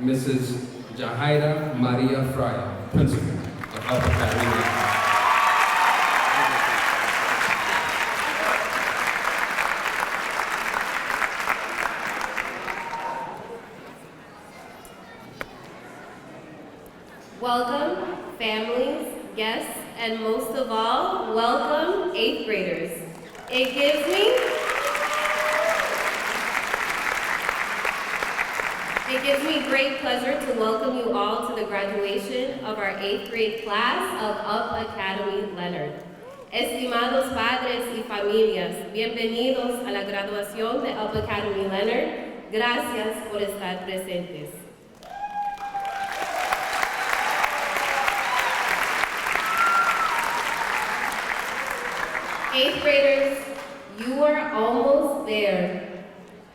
Mrs. Jahaira Maria Fryer, Principal of Academy Leonard. Welcome, families, guests, and most of all, welcome, 8th graders. It gives me great pleasure to welcome you all to the graduation of our 8th grade class of Academy Leonard. Estimados padres y familias, bienvenidos a la graduación de Academy Leonard. Gracias por estar presentes. 8th graders, you are almost there.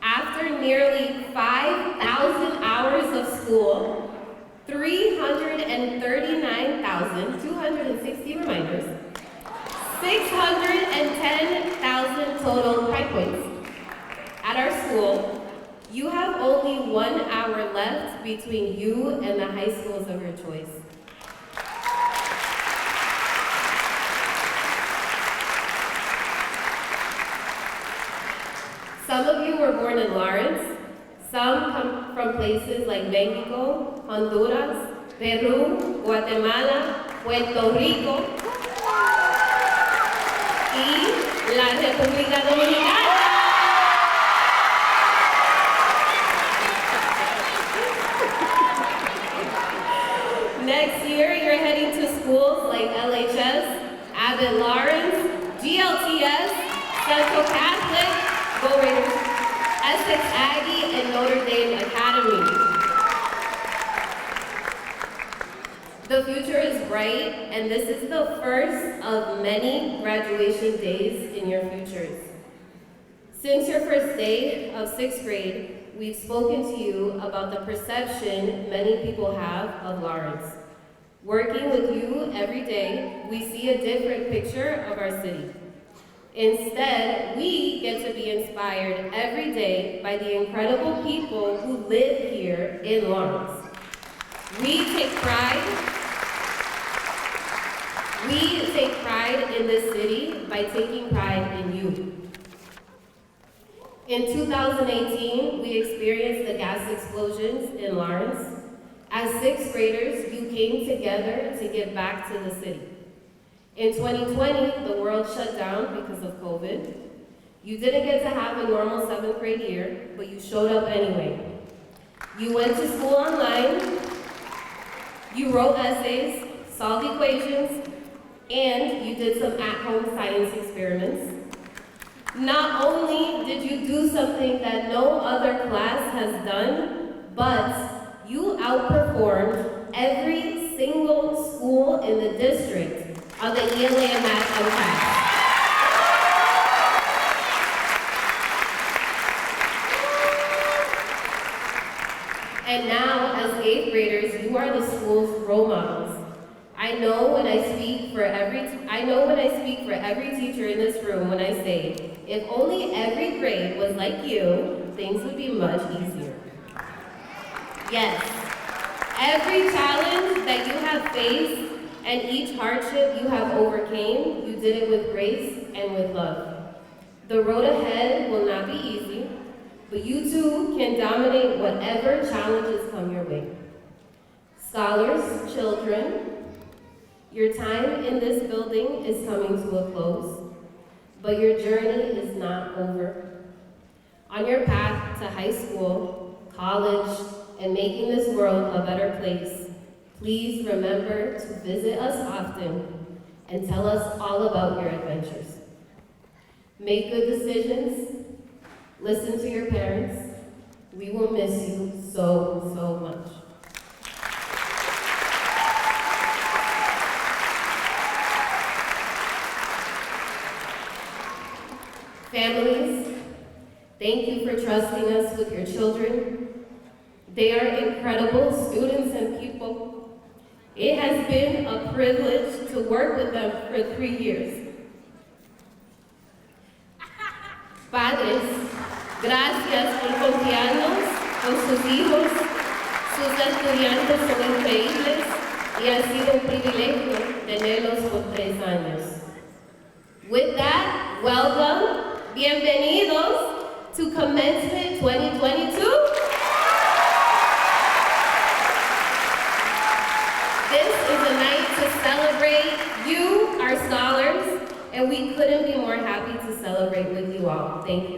After nearly 5,000 hours of school, 339,260 reminders, 610,000 total pride points. At our school, you have only 1 hour left between you and the high schools of your choice. Some of you were born in Lawrence, some come from places like Mexico, Honduras, Peru, Guatemala, Puerto Rico, y la República Dominicana. Next year, you're heading to schools like LHS, Abbott Lawrence, GLTS, Central Catholic, Go Raiders, Essex Aggie, and Notre Dame Academy. The future is bright, and this is the first of many graduation days in your futures. Since your first day of 6th grade, we've spoken to you about the perception many people have of Lawrence. Working with you every day, we see a different picture of our city. Instead, we get to be inspired every day by the incredible people who live here in Lawrence. We take pride in this city by taking pride in you. In 2018, we experienced the gas explosions in Lawrence. As 6th graders, you came together to give back to the city. In 2020, the world shut down because of COVID. You didn't get to have a normal 7th grade year, but you showed up anyway. You went to school online, you wrote essays, solved equations, and you did some at-home science experiments. Not only did you do something that no other class has done, but you outperformed every single school in the district on the ELA and Math MCAT. And now, as 8th graders, you are the school's role models. I know when I speak for every teacher in this room when I say, if only every grade was like you, things would be much easier. Yes, every challenge that you have faced and each hardship you have overcame, you did it with grace and with love. The road ahead will not be easy, but you too can dominate whatever challenges come your way. Scholars, children, your time in this building is coming to a close, but your journey is not over. On your path to high school, college, and making this world a better place, please remember to visit us often and tell us all about your adventures. Make good decisions, listen to your parents. We will miss you so, so much. Families, thank you for trusting us with your children. They are incredible students and people. It has been a privilege to work with them for 3 years. Padres, gracias por confiarnos con sus hijos, Sus estudiantes son increíbles y ha sido un privilegio tenerlos por 3 años. With that, welcome, bienvenidos to Commencement 2022. This is a night to celebrate you, our scholars, and we couldn't be more happy to celebrate with you all. Thank you.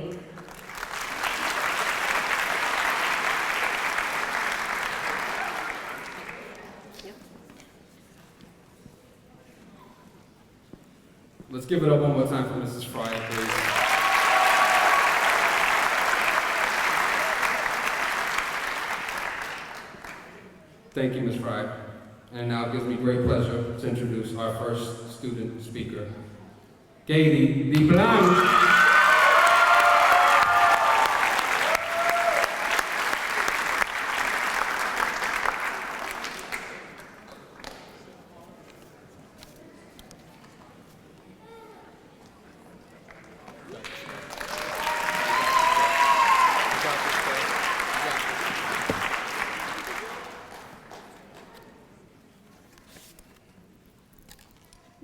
Let's give it up one more time for Mrs. Fryer, please. Thank you, Ms. Fryer. And now it gives me great pleasure to introduce our first student speaker, Katie DeBlanc.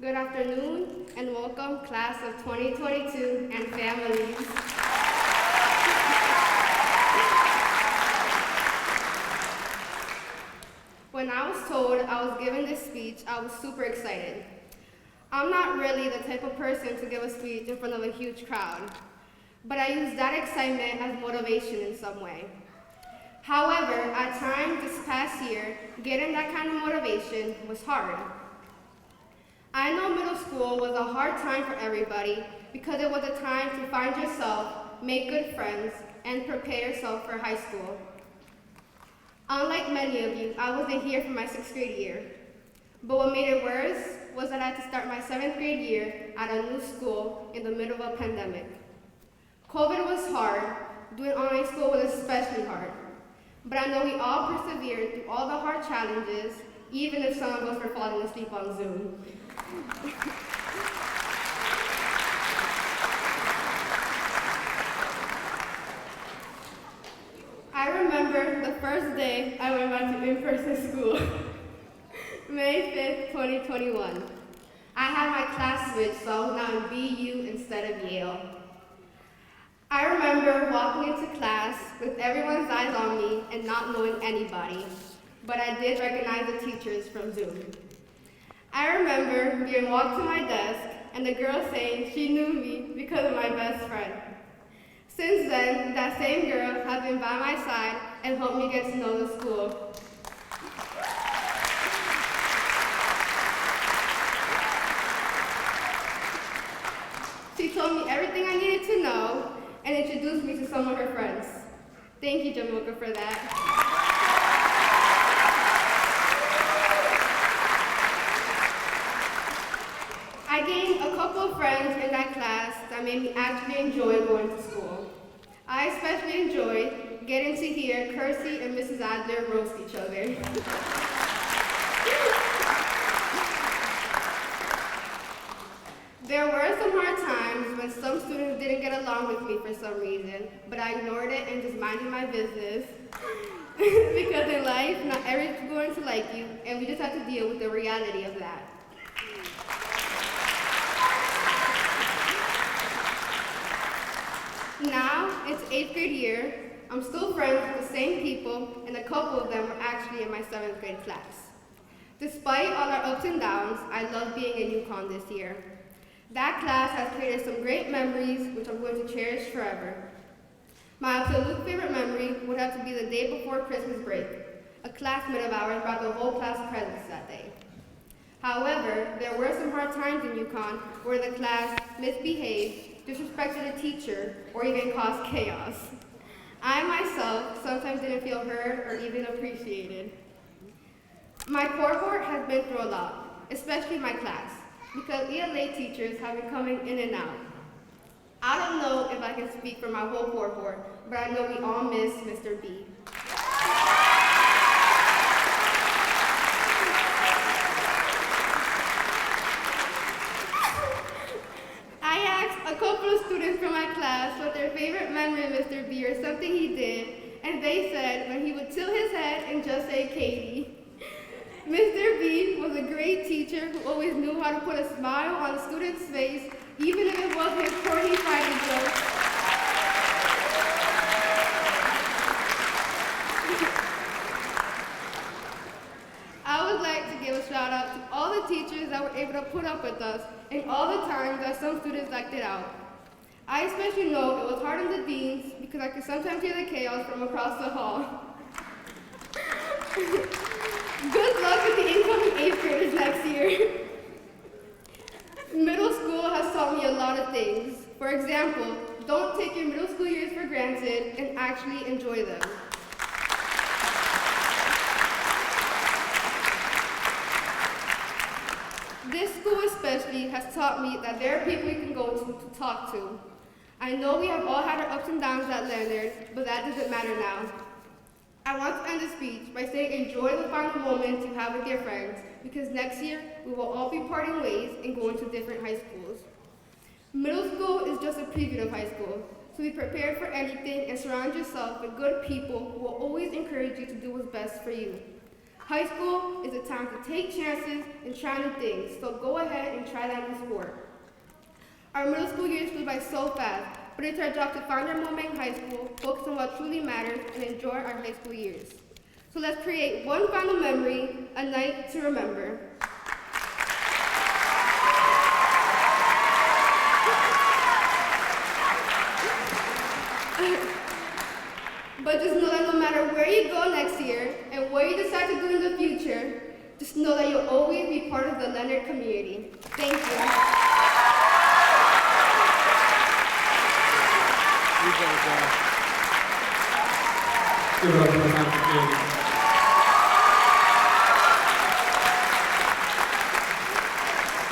Good afternoon and welcome class of 2022 and families. When I was told I was giving this speech, I was super excited. I'm not really the type of person to give a speech in front of a huge crowd, but I use that excitement as motivation in some way. However, at times this past year, getting that kind of motivation was hard. I know middle school was a hard time for everybody because it was a time to find yourself, make good friends, and prepare yourself for high school. Unlike many of you, I wasn't here for my 6th grade year. But what made it worse was that I had to start my 7th grade year at a new school in the middle of a pandemic. COVID was hard, doing online school was especially hard. But I know we all persevered through all the hard challenges, even if some of us were falling asleep on Zoom. I remember the first day I went back to in-person school, May 5th, 2021. I had my class switched, so I was now in BU instead of Yale. I remember walking into class with everyone's eyes on me and not knowing anybody, but I did recognize the teachers from Zoom. I remember being walked to my desk and the girl saying she knew me because of my best friend. Since then, that same girl has been by my side and helped me get to know the school. She told me everything I needed to know and introduced me to some of her friends. Thank you, Jamoka, for that. I gained a couple of friends in that class that made me actually enjoy going to school. I especially enjoyed getting to hear Kersey and Mrs. Adler roast each other. There were some hard times when some students didn't get along with me for some reason, but I ignored it and just minded my business. Because in life, not everyone's going to like you, and we just have to deal with the reality of that. Now, it's 8th grade year. I'm still friends with the same people, and a couple of them were actually in my 7th grade class. Despite all our ups and downs, I love being in UConn this year. That class has created some great memories, which I'm going to cherish forever. My absolute favorite memory would have to be the day before Christmas break. A classmate of ours brought the whole class presents that day. However, there were some hard times in UConn where the class misbehaved, disrespected a teacher, or even caused chaos. I myself sometimes didn't feel heard or even appreciated. My cohort has been through a lot, especially my class, because ELA teachers have been coming in and out. I don't know if I can speak for my whole cohort, but I know we all miss Mr. B. I asked a couple of students from my class what their favorite memory of Mr. B or something he did, and they said when he would tilt his head and just say Katie. Mr. B was a great teacher who always knew how to put a smile on a student's face, even if it was his corny private joke. I would like to give a shout out to all the teachers that were able to put up with us and all the times that some students acted out. I especially know it was hard on the deans because I could sometimes hear the chaos from across the hall. Good luck with the incoming 8th graders next year. Middle school has taught me a lot of things. For example, don't take your middle school years for granted and actually enjoy them. This school especially has taught me that there are people you can go to talk to. I know we have all had our ups and downs at Leonard, but that doesn't matter now. I want to end the speech by saying enjoy the final moments you have with your friends, because next year we will all be parting ways and going to different high schools. Middle school is just a preview of high school, so be prepared for anything and surround yourself with good people who will always encourage you to do what's best for you. High school is a time to take chances and try new things, so go ahead and try that new sport. Our middle school years flew by so fast, but it's our job to find our moment in high school, focus on what truly matters, and enjoy our high school years. So let's create one final memory, a night to remember. But just know that no matter where you go next year and what you decide to do in the future, just know that you'll always be part of the Leonard community. Thank you. Give it up for Katie.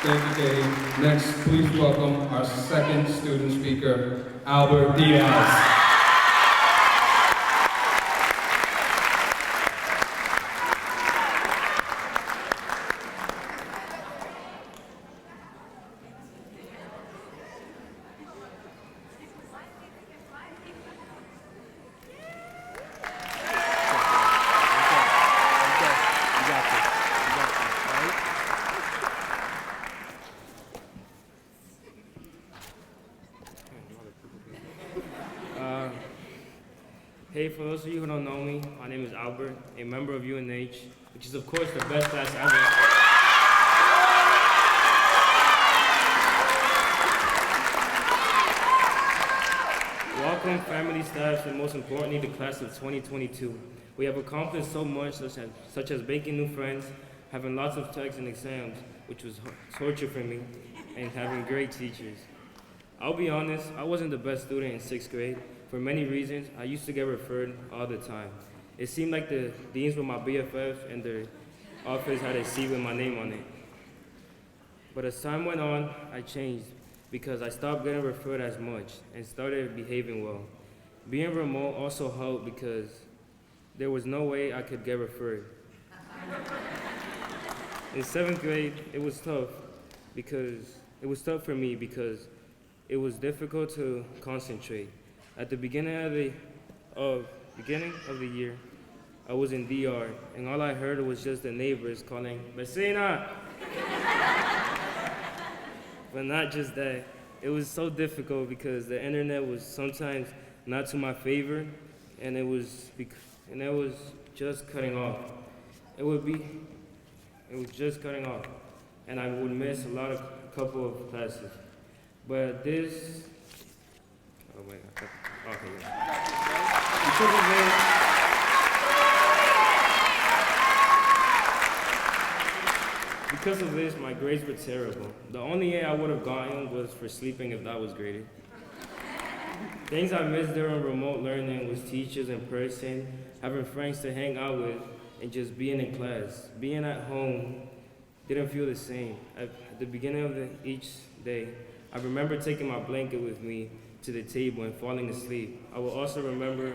Thank you, Katie. Next, please welcome our second student speaker, Albert Diaz. Hey, for those of you who don't know me, my name is Albert, a member of UNH, which is of course the best class ever. Welcome, family, staff, and most importantly, the class of 2022. We have accomplished so much, such as making new friends, having lots of texts and exams, which was torture for me, and having great teachers. I'll be honest, I wasn't the best student in 6th grade. For many reasons, I used to get referred all the time. It seemed like the deans were my BFF and their office had a seat with my name on it. But as time went on, I changed because I stopped getting referred as much and started behaving well. Being remote also helped because there was no way I could get referred. In 7th grade, it was tough for me because it was difficult to concentrate. At the beginning of the year, I was in DR, and all I heard was just the neighbors calling, "Vecina!" But not just that. It was so difficult because the internet was sometimes not to my favor, and it was just cutting off. It was just cutting off, and I would miss a couple of classes. But this, oh my God. Okay, yeah. Because of this, my grades were terrible. The only A I would have gotten was for sleeping if that was graded. Things I missed during remote learning was teachers in person, having friends to hang out with, and just being in class. Being at home didn't feel the same. At the beginning of each day, I remember taking my blanket with me to the table and falling asleep. I will also remember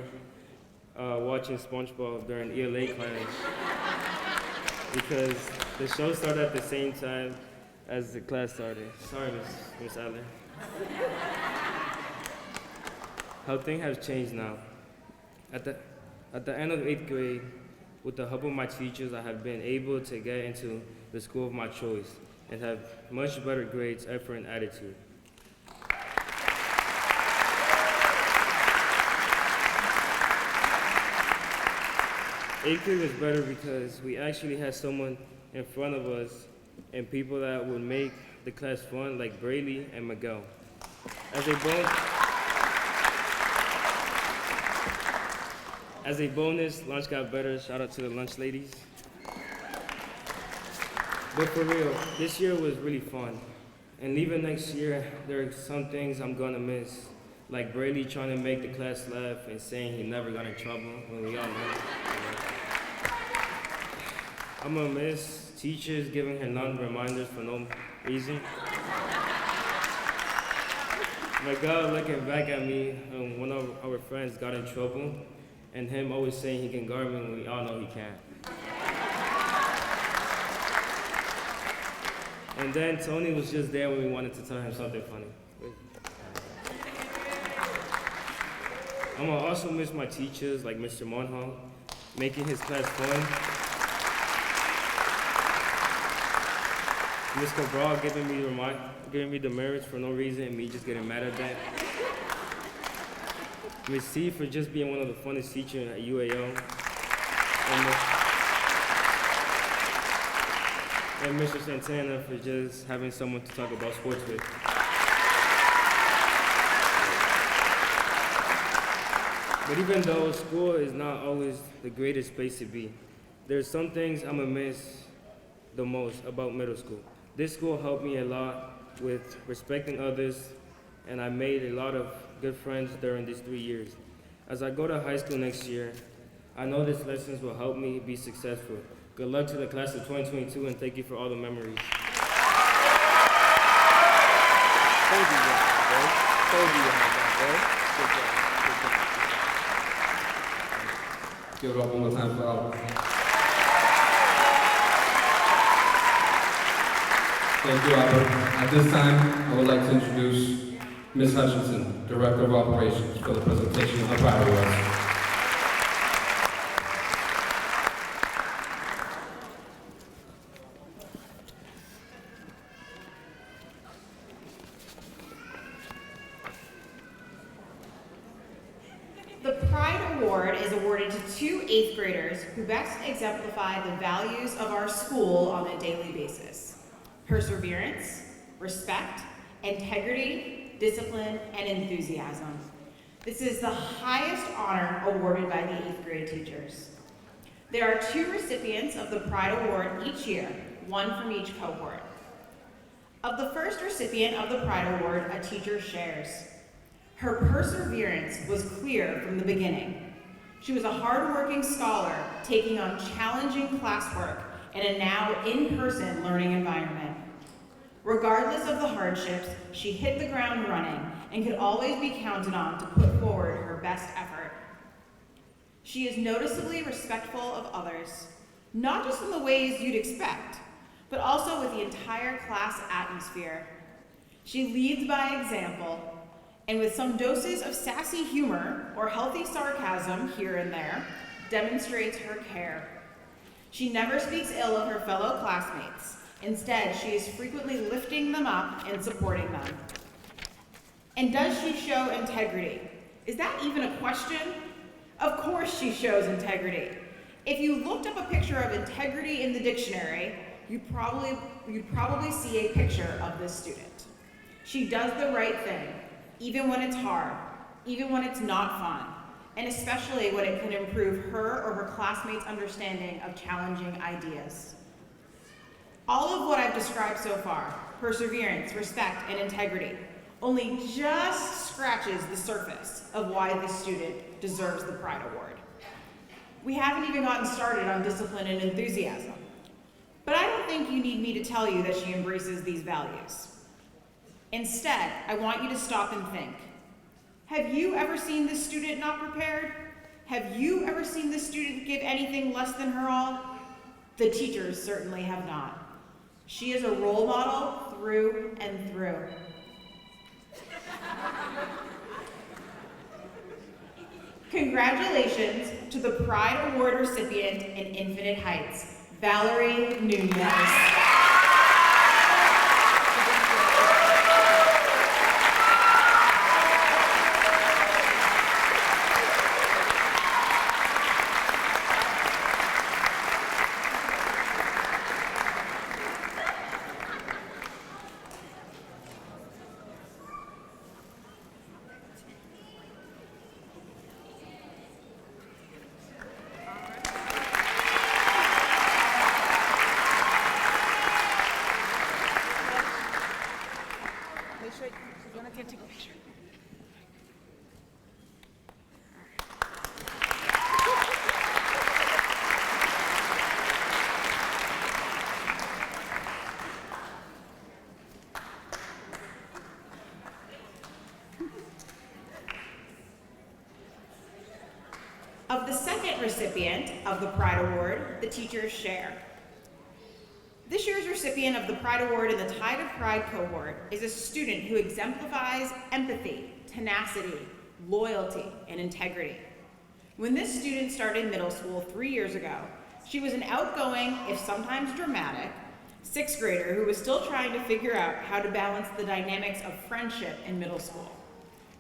watching SpongeBob during ELA class because the show started at the same time as the class started. Sorry, Miss Adler. How things have changed now. At the end of 8th grade, With the help of my teachers, I have been able to get into the school of my choice and have much better grades, effort, and attitude. Eighth grade was better because we actually had someone in front of us and people that would make the class fun, like Braley and Miguel. As a bonus, lunch got better. Shout out to the lunch ladies. But for real, this year was really fun. And even next year, there are some things I'm gonna miss, like Braley trying to make the class laugh and saying he never got in trouble when we all know. I'm gonna miss teachers giving her non-reminders for no reason. Miguel looking back at me when one of our friends got in trouble, and him always saying he can guard me when we all know he can't. And then Tony was just there when we wanted to tell him something funny. I'm gonna also miss my teachers like Mr. Monhall, making his class fun. Ms. Cabral giving me the merits for no reason and me just getting mad at that. Ms. C for just being one of the funnest teachers at UAO. And Mr. Santana for just having someone to talk about sports with. But even though school is not always the greatest place to be, there's some things I'm gonna miss the most about middle school. This school helped me a lot with respecting others, and I made a lot of good friends during these 3 years. As I go to high school next year, I know these lessons will help me be successful. Good luck to the class of 2022, and thank you for all the memories. Thank you, bro. Thank you, bro. Good job. Give it up one more time for Albert. Thank you, Albert. At this time, I would like to introduce Ms. Hutchinson, Director of Operations, for the presentation of the Pride Awards. The Pride Award is awarded to 2 8th graders who best exemplify the values of our school on a daily basis: perseverance, respect, integrity, discipline, and enthusiasm. This is the highest honor awarded by the 8th grade teachers. There are 2 recipients of the Pride Award each year, one from each cohort. Of the first recipient of the Pride Award, a teacher shares. Her perseverance was clear from the beginning. She was a hardworking scholar taking on challenging classwork in a now in-person learning environment. Regardless of the hardships, she hit the ground running and could always be counted on to put forward her best effort. She is noticeably respectful of others, not just in the ways you'd expect, but also with the entire class atmosphere. She leads by example, and with some doses of sassy humor or healthy sarcasm here and there, demonstrates her care. She never speaks ill of her fellow classmates. Instead, she is frequently lifting them up and supporting them. And does she show integrity? Is that even a question? Of course she shows integrity. If you looked up a picture of integrity in the dictionary, you'd probably see a picture of this student. She does the right thing, even when it's hard, even when it's not fun, and especially when it can improve her or her classmates' understanding of challenging ideas. All of what I've described so far, perseverance, respect, and integrity, only just scratches the surface of why this student deserves the Pride Award. We haven't even gotten started on discipline and enthusiasm, but I don't think you need me to tell you that she embraces these values. Instead, I want you to stop and think. Have you ever seen this student not prepared? Have you ever seen this student give anything less than her all? The teachers certainly have not. She is a role model through and through. Congratulations to the Pride Award recipient in Infinite Heights, Valerie Nunez. Of the second recipient of the Pride Award, the teachers share. This year's recipient of the Pride Award in the Tide of Pride cohort is a student who exemplifies empathy, tenacity, loyalty, and integrity. When this student started middle school 3 years ago, she was an outgoing, if sometimes dramatic, sixth grader who was still trying to figure out how to balance the dynamics of friendship in middle school.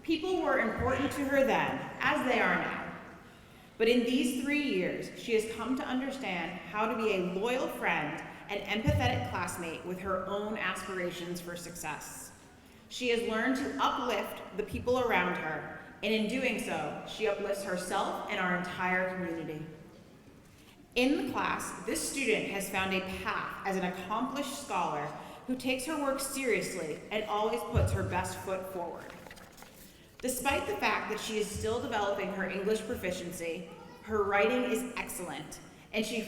People were important to her then, as they are now. But in these 3 years, she has come to understand how to be a loyal friend and empathetic classmate with her own aspirations for success. She has learned to uplift the people around her, and in doing so, she uplifts herself and our entire community. In the class, this student has found a path as an accomplished scholar who takes her work seriously and always puts her best foot forward. Despite the fact that she is still developing her English proficiency, her writing is excellent, and she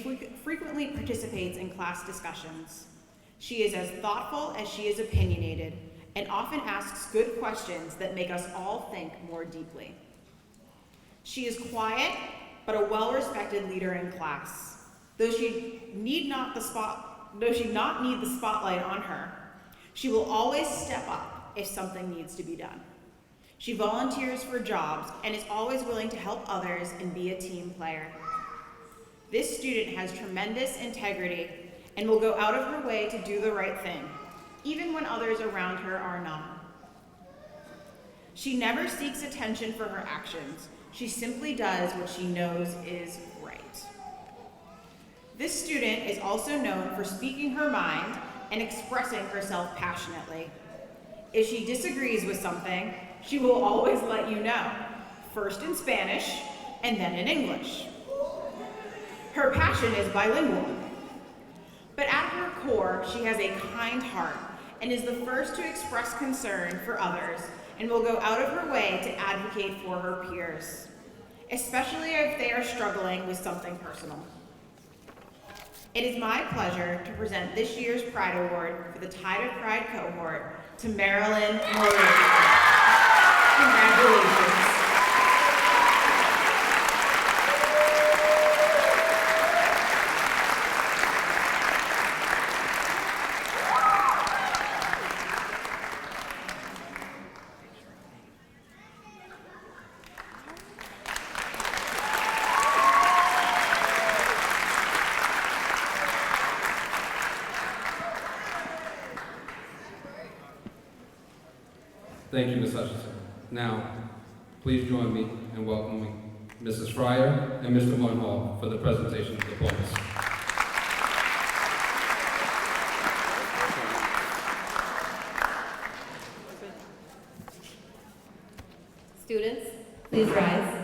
frequently participates in class discussions. She is as thoughtful as she is opinionated, and often asks good questions that make us all think more deeply. She is quiet, but a well-respected leader in class. Though she need not need the spotlight on her, she will always step up if something needs to be done. She volunteers for jobs and is always willing to help others and be a team player. This student has tremendous integrity and will go out of her way to do the right thing, even when others around her are not. She never seeks attention for her actions. She simply does what she knows is right. This student is also known for speaking her mind and expressing herself passionately. If she disagrees with something, she will always let you know, first in Spanish and then in English. Her passion is bilingual, but at her core, she has a kind heart and is the first to express concern for others and will go out of her way to advocate for her peers, especially if they are struggling with something personal. It is my pleasure to present this year's Pride Award for the Tide of Pride cohort to Marilyn Marie. Congratulations. Thank you, Ms. Hutchinson. Now, please join me in welcoming Mrs. Fryer and Mr. Munhall for the presentation of diplomas. Students, please rise.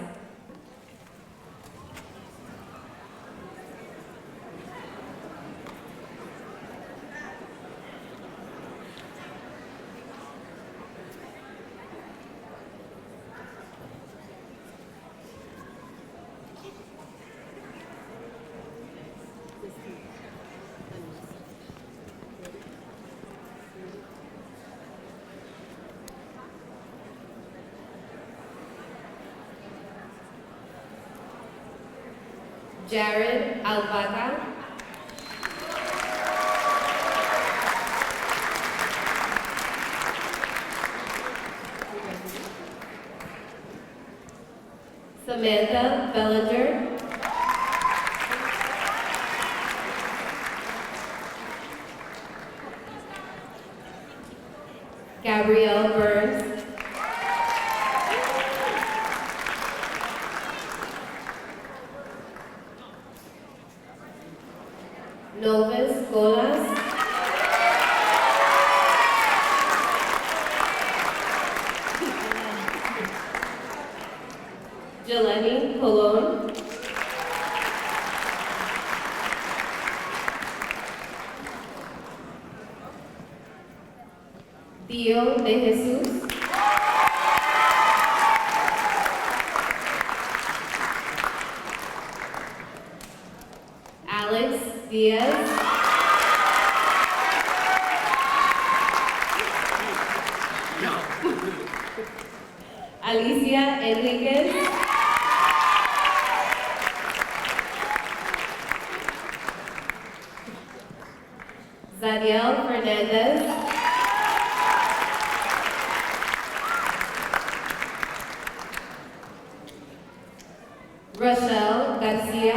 Jared Alvaca. Samantha Bellinger. Gabrielle Burns, Novus Golas, Jeleni Colon, Theo de Jesus, Alex Diaz, Alicia Enriquez, Zadiel Fernandez, Rochelle Garcia,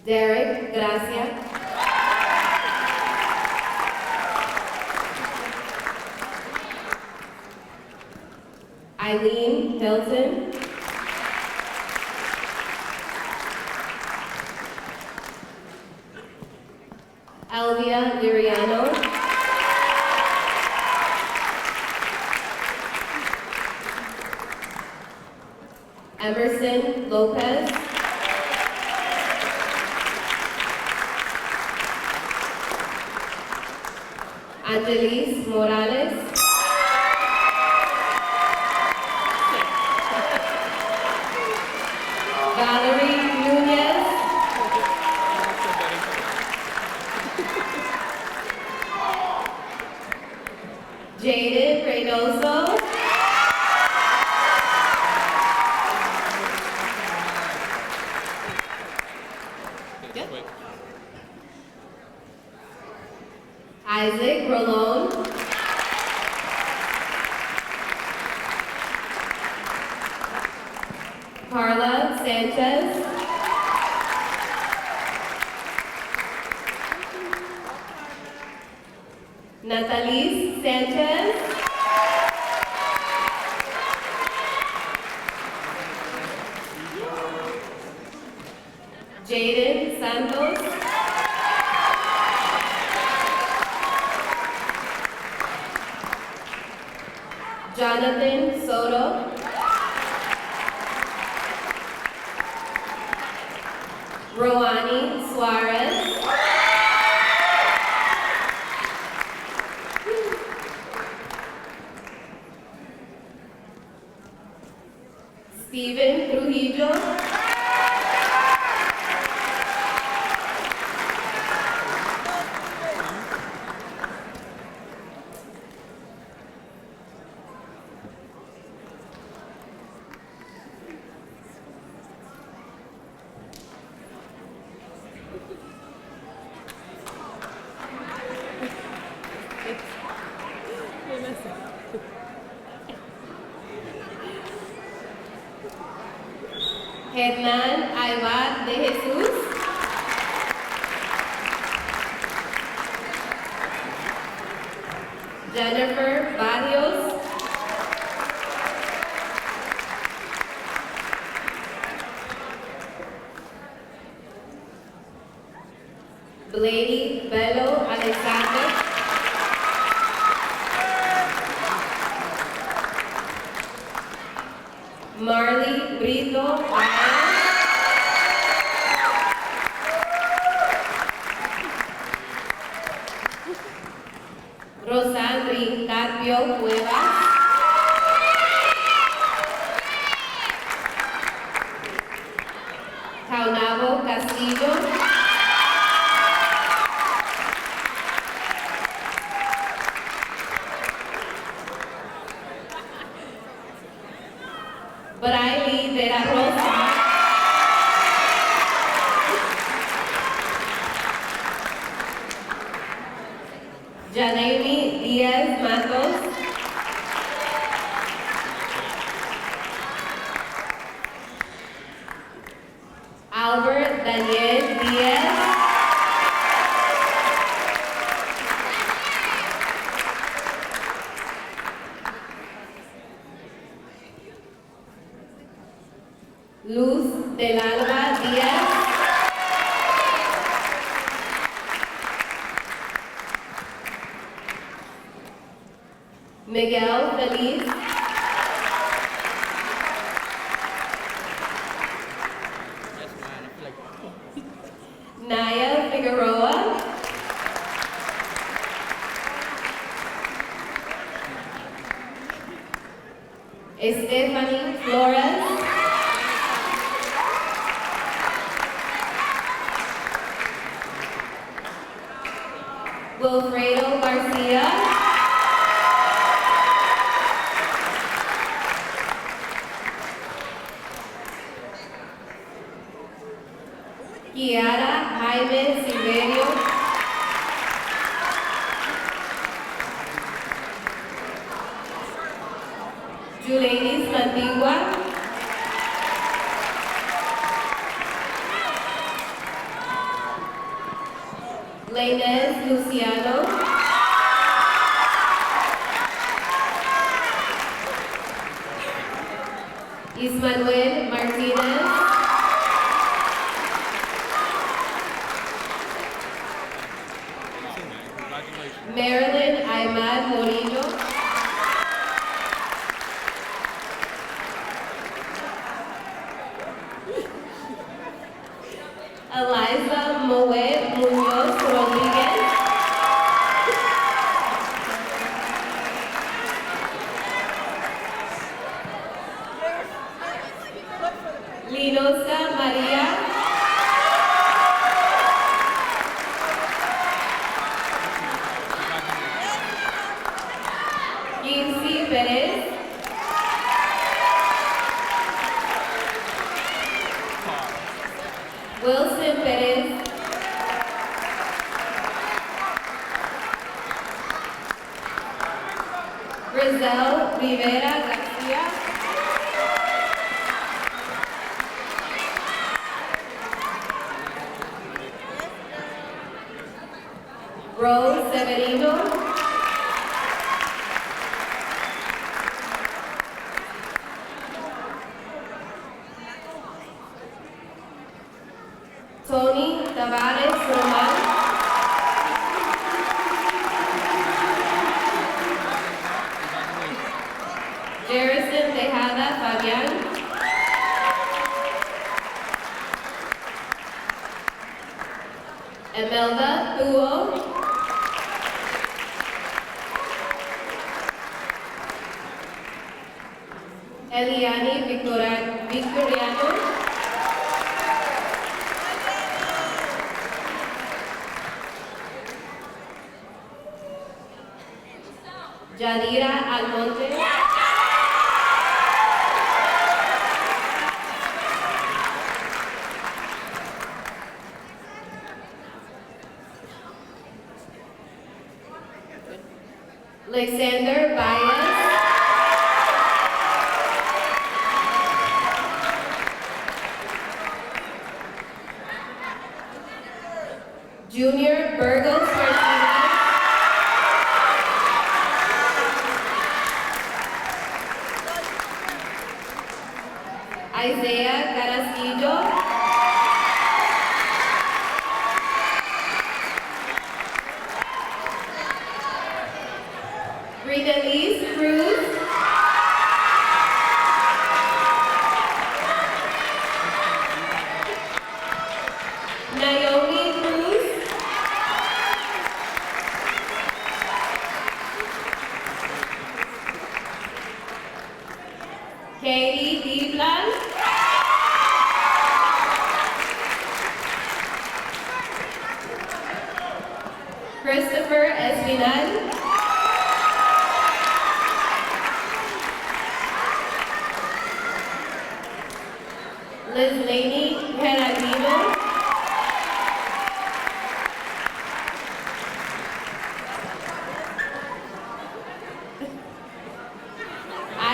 Derek Gracia, Eileen Hilton, Elvia Liriano, Emerson Lopez, Angelis Morales, Valerie Nunez, Jaden Reynoso, Isaac Rolon, Carla Sanchez, Nathalie Sanchez, Jaden Santos, Jonathan Soto, Roani Suarez, Steven Trujillo, Hernán Aybar de Jesus, Jennifer Barrios, Blady Bello Alexander, Marley Brito Ryan, Rosandri Carpio Cuevas, Caunabo Castillo, Braille de la Rosa, Janemi Diaz Matos, Luz del Alba Díaz, Miguel Feliz, Naya Figueroa, Stephanie Flores, Wilfredo Garcia, Kiara Jaime Silverio, Julenis Mantigua, Lainez Luciano, Ismanuel Martinez, Marilyn Aymar Morillo, Eliza Moe Munoz Rodriguez, Linosa Maria, Quincy Perez, Wilson Perez, Grizel Rivera Garcia, Rose Severino, Tony Tavares Roman, Jerison Tejada Fabián, Emelda Thuo, Eliani Victoriano, Yadira Almonte, Alexander Baez, Junior Burgos Martinez, Isaiah Carasquillo, Bridelise Cruz, Naomi Cruz, Katie Diblan, Christopher Espinal, Liz Laney Geraldino,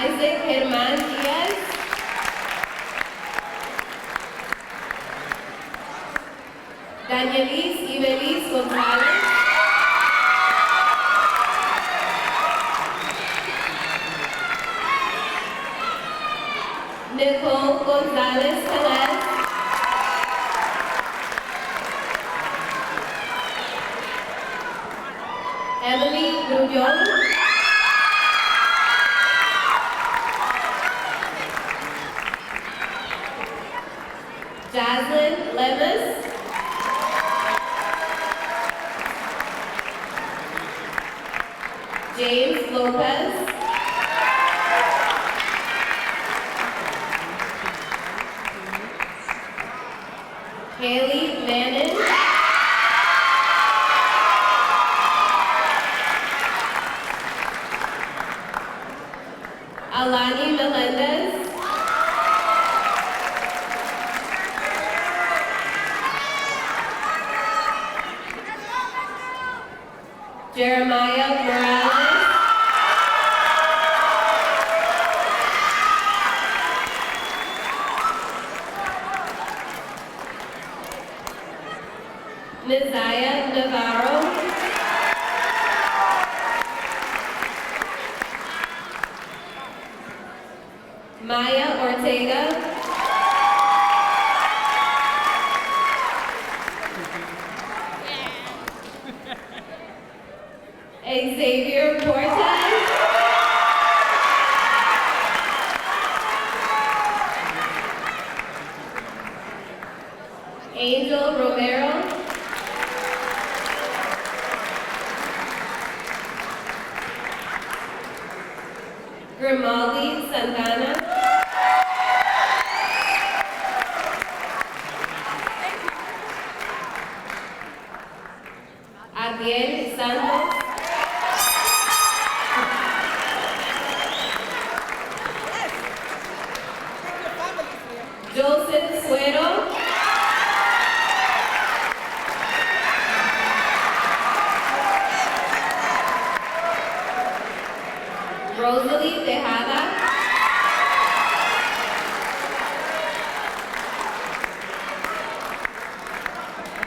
Isaac Germán Díaz, Danielis Ibelis González, Nicole Gonzalez Teles. Emily Grullón. Jaslyn Lemus. James Lopez. Haley Mannon. Alani Melendez. Jeremiah Morales. Messiah Navarro. Maya Ortega. Xavier Cortez. Angel Romero. Grimaldi Santana. Adiel Santos. Joseph Suero. Rosalie Tejada.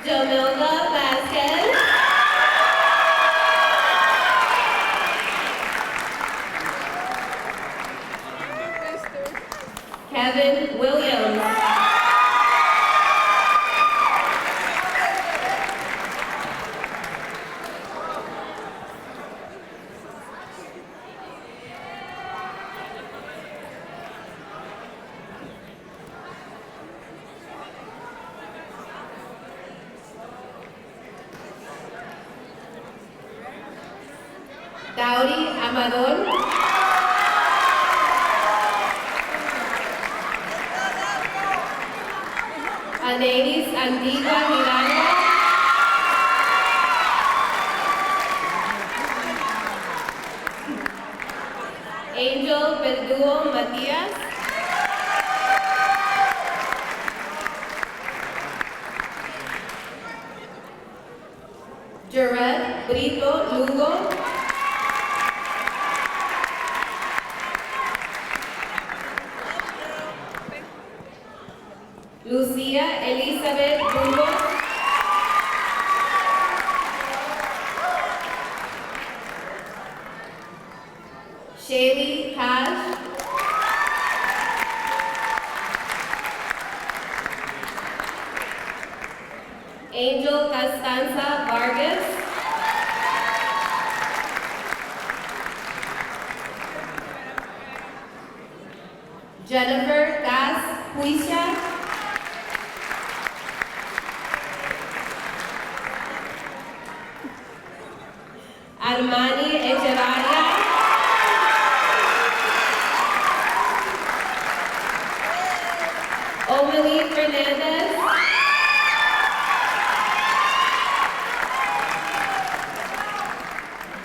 Jamilda Vasquez. Kevin Williams. Dauri Amador. Anelis Antigua Miranda. Angel Verdugo Matias. Jared Brito Lugo. Lucia Elizabeth Burgos. Shaylee Cash. Angel Costanza Vargas. Jennifer Gas Huisha. Armani Echevarria. Omelie Fernandez.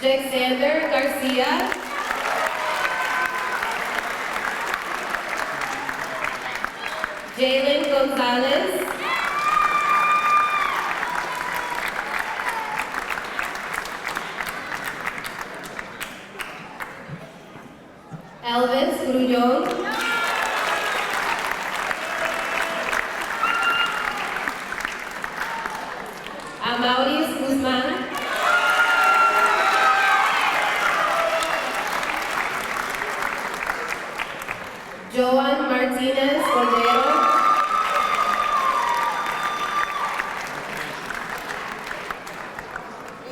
Jaxander Garcia. Jalen Gonzalez. Elvis Grullón. Amauris Guzman. Joan Martinez. Martinez Cordero.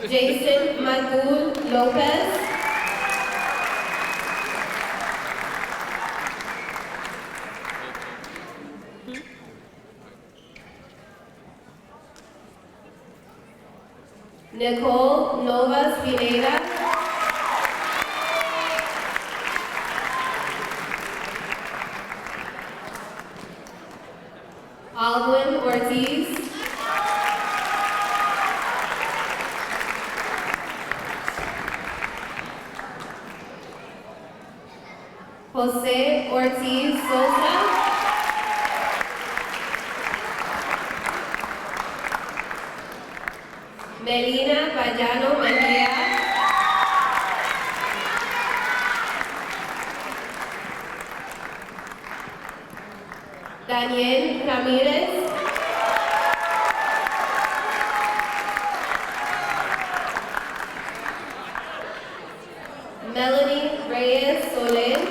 Jason Matul Lopez. Nicole Nova Spineda. Aldwin Ortiz. Jose Ortiz Sosa. Melina Payano Mejia. Daniel Ramirez. Melanie Reyes Solen.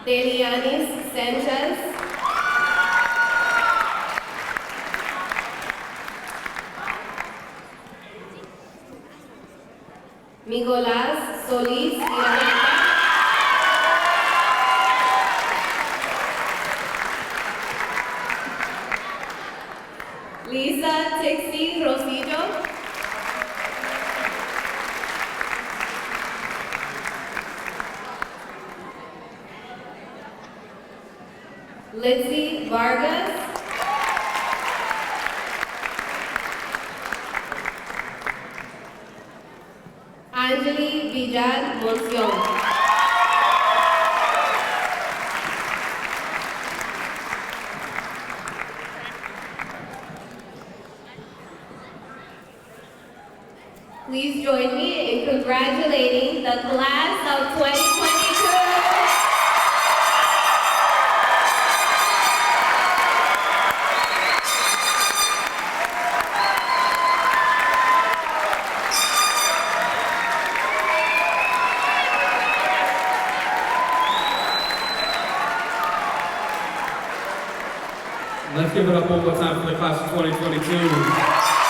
Delianis Sanchez. Nicolás Solís Iraneta. Lisa Tixi Rosillo. Lindsay Vargas. Angeli Villar Monción. Please join me in congratulating the class of 2022. Let's give it up one more time for the class of 2022.